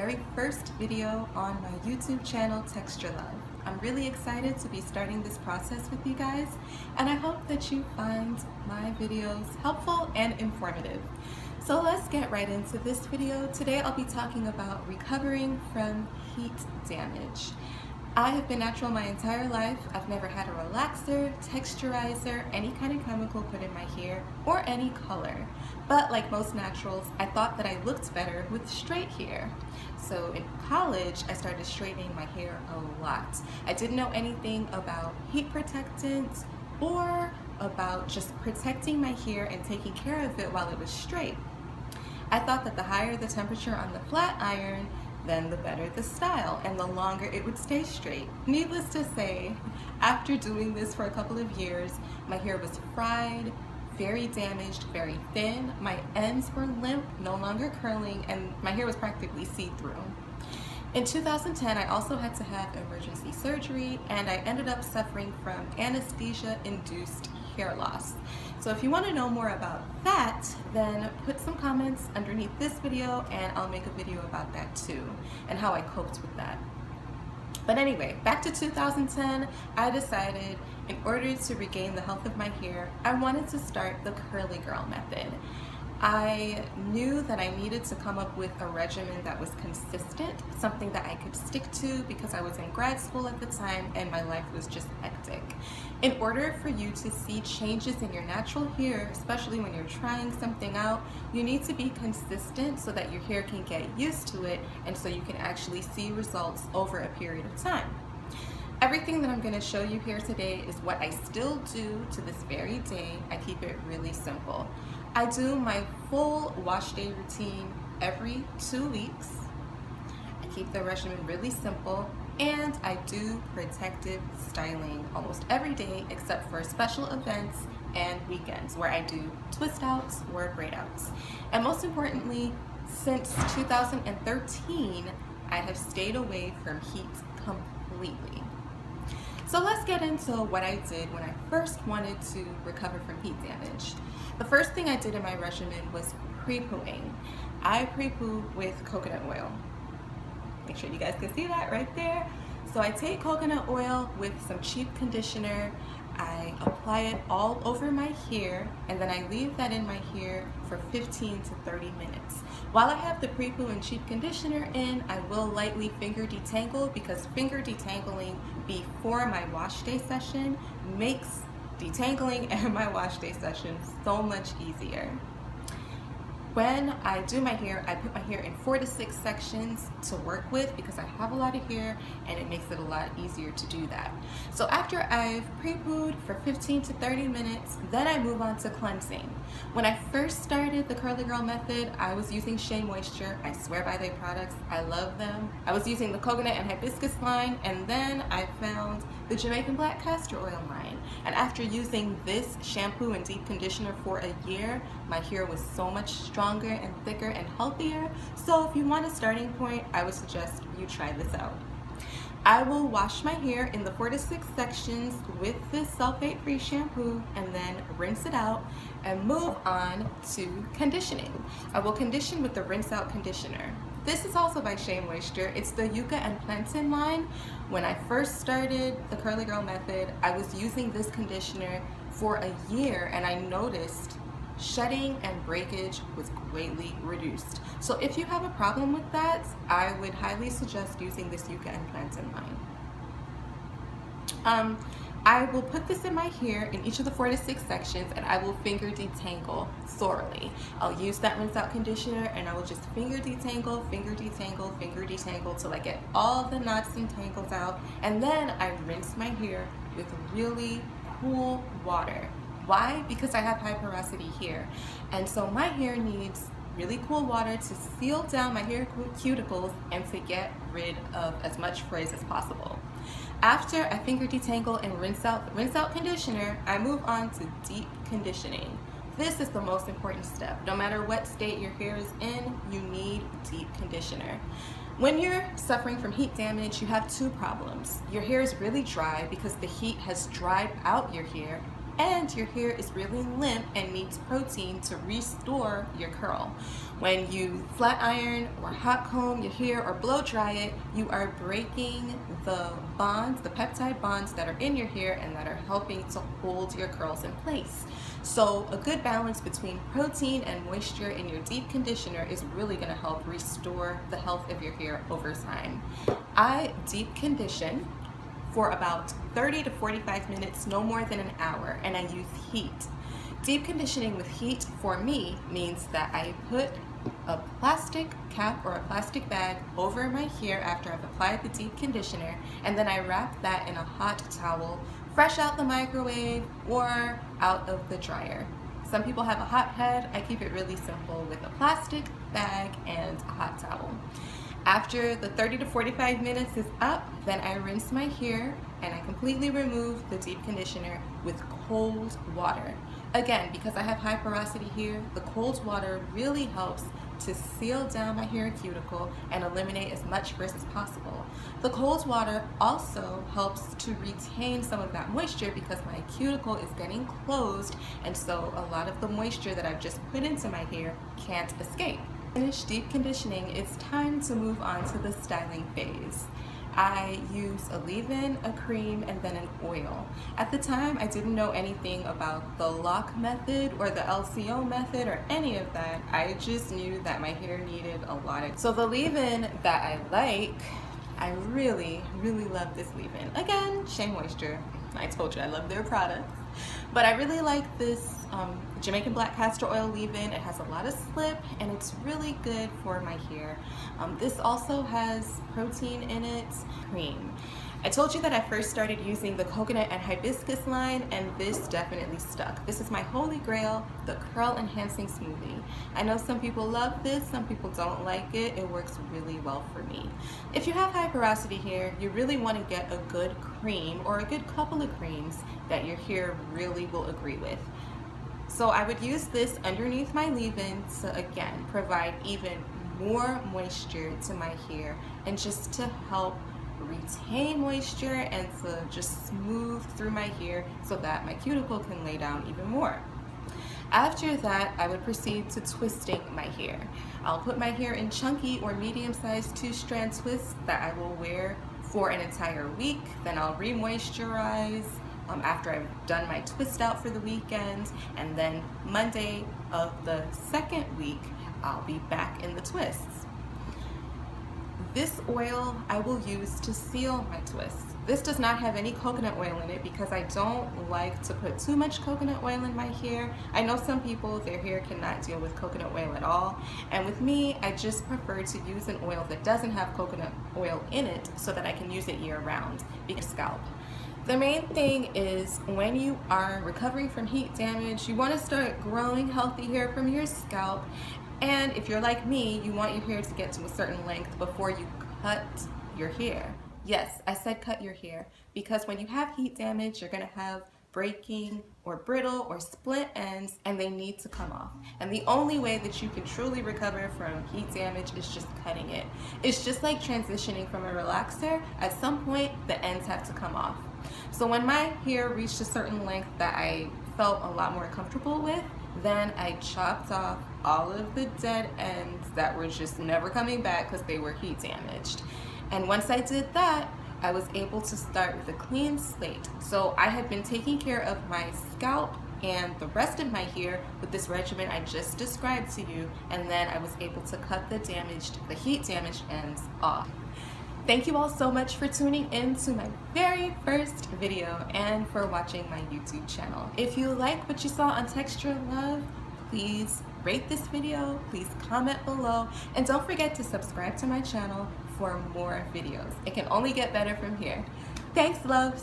very first video on my YouTube channel, Texture Love. I'm really excited to be starting this process with you guys, and I hope that you find my videos helpful and informative. So let's get right into this video. Today I'll be talking about recovering from heat damage. I have been natural my entire life. I've never had a relaxer, texturizer, any kind of chemical put in my hair, or any color. But like most naturals, I thought that I looked better with straight hair. So in college, I started straightening my hair a lot. I didn't know anything about heat protectants or about just protecting my hair and taking care of it while it was straight. I thought that the higher the temperature on the flat iron, then the better the style and the longer it would stay straight. Needless to say, after doing this for a couple of years, my hair was fried, very damaged, very thin. My ends were limp, no longer curling, and my hair was practically see-through. In 2010, I also had to have emergency surgery, and I ended up suffering from anesthesia-induced hair loss. So if you want to know more about that, then put some comments underneath this video and I'll make a video about that too, and how I coped with that. But anyway, back to 2010, I decided in order to regain the health of my hair, I wanted to start the curly girl method. I knew that I needed to come up with a regimen that was consistent, something that I could stick to because I was in grad school at the time and my life was just hectic. In order for you to see changes in your natural hair, especially when you're trying something out, you need to be consistent so that your hair can get used to it and so you can actually see results over a period of time. Everything that I'm going to show you here today is what I still do to this very day. I keep it really simple. I do my full wash day routine every 2 weeks. I keep the regimen really simple, and I do protective styling almost every day except for special events and weekends where I do twist outs or braid outs. And most importantly, since 2013, I have stayed away from heat completely. So let's get into what I did when I first wanted to recover from heat damage. The first thing I did in my regimen was pre-pooing. I pre-poo with coconut oil. Make sure you guys can see that right there. So I take coconut oil with some cheap conditioner, I apply it all over my hair, and then I leave that in my hair for 15 to 30 minutes. While I have the pre-poo and cheap conditioner in, I will lightly finger detangle because finger detangling before my wash day session makes detangling and my wash day session so much easier. When I do my hair, I put my hair in 4 to 6 sections to work with because I have a lot of hair and it makes it a lot easier to do that. So after I've pre-pooed for 15 to 30 minutes, then I move on to cleansing. When I first started the Curly Girl method, I was using Shea Moisture. I swear by their products. I love them. I was using the coconut and hibiscus line, and then I found the Jamaican black castor oil line. And after using this shampoo and deep conditioner for a year, my hair was so much stronger and thicker and healthier. So if you want a starting point, I would suggest you try this out. I will wash my hair in the 4 to 6 sections with this sulfate-free shampoo and then rinse it out and move on to conditioning. I will condition with the rinse out conditioner. This is also by Shea Moisture. It's the Yucca and Plantain line. When I first started the Curly Girl method, I was using this conditioner for a year and I noticed shedding and breakage was greatly reduced. So if you have a problem with that, I would highly suggest using this Yucca and Plantain line. I will put this in my hair in each of the 4 to 6 sections and I will finger detangle thoroughly. I'll use that rinse out conditioner and I will just finger detangle, finger detangle, finger detangle till I get all the knots and tangles out, and then I rinse my hair with really cool water. Why? Because I have high porosity hair, and so my hair needs really cool water to seal down my hair cuticles and to get rid of as much frizz as possible. After I finger detangle and rinse out conditioner, I move on to deep conditioning. This is the most important step. No matter what state your hair is in, you need deep conditioner. When you're suffering from heat damage, you have 2 problems. Your hair is really dry because the heat has dried out your hair, and your hair is really limp and needs protein to restore your curl. When you flat iron or hot comb your hair or blow dry it, you are breaking the bonds, the peptide bonds that are in your hair and that are helping to hold your curls in place. So a good balance between protein and moisture in your deep conditioner is really going to help restore the health of your hair over time. I deep condition for about 30 to 45 minutes, no more than an hour, and I use heat. Deep conditioning with heat for me means that I put a plastic cap or a plastic bag over my hair after I've applied the deep conditioner, and then I wrap that in a hot towel, fresh out the microwave or out of the dryer. Some people have a hot head. I keep it really simple with a plastic bag and a hot towel. After the 30 to 45 minutes is up, then I rinse my hair and I completely remove the deep conditioner with cold water. Again, because I have high porosity hair, the cold water really helps to seal down my hair cuticle and eliminate as much frizz as possible. The cold water also helps to retain some of that moisture because my cuticle is getting closed, and so a lot of the moisture that I've just put into my hair can't escape. Finish deep conditioning, it's time to move on to the styling phase. I use a leave-in, a cream, and then an oil. At the time, I didn't know anything about the lock method or the LCO method or any of that. I just knew that my hair needed a lot of. So the leave-in that I like, I really love this leave-in. Again, Shea Moisture. I told you I love their products. But I really like this Jamaican black castor oil leave-in. It has a lot of slip and it's really good for my hair. This also has protein in it. Cream. I told you that I first started using the coconut and hibiscus line, and this definitely stuck. This is my holy grail, the curl enhancing smoothie. I know some people love this, some people don't like it. It works really well for me. If you have high porosity hair, you really want to get a good cream or a good couple of creams that your hair really will agree with. So I would use this underneath my leave-in to again provide even more moisture to my hair and just to help retain moisture and to just smooth through my hair so that my cuticle can lay down even more. After that, I would proceed to twisting my hair. I'll put my hair in chunky or medium-sized 2-strand twists that I will wear for an entire week. Then I'll re-moisturize after I've done my twist out for the weekend, and then Monday of the second week, I'll be back in the twists. This oil I will use to seal my twists. This does not have any coconut oil in it because I don't like to put too much coconut oil in my hair. I know some people, their hair cannot deal with coconut oil at all. And with me, I just prefer to use an oil that doesn't have coconut oil in it so that I can use it year round because scalp. The main thing is when you are recovering from heat damage, you want to start growing healthy hair from your scalp. And if you're like me, you want your hair to get to a certain length before you cut your hair. Yes, I said cut your hair, because when you have heat damage, you're going to have breaking or brittle or split ends, and they need to come off. And the only way that you can truly recover from heat damage is just cutting it. It's just like transitioning from a relaxer. At some point, the ends have to come off. So when my hair reached a certain length that I felt a lot more comfortable with, then I chopped off all of the dead ends that were just never coming back because they were heat damaged. And once I did that, I was able to start with a clean slate. So I had been taking care of my scalp and the rest of my hair with this regimen I just described to you, and then I was able to cut the heat damaged ends off. Thank you all so much for tuning in to my very first video and for watching my YouTube channel. If you like what you saw on Texture Love, please rate this video, please comment below, and don't forget to subscribe to my channel for more videos. It can only get better from here. Thanks, loves!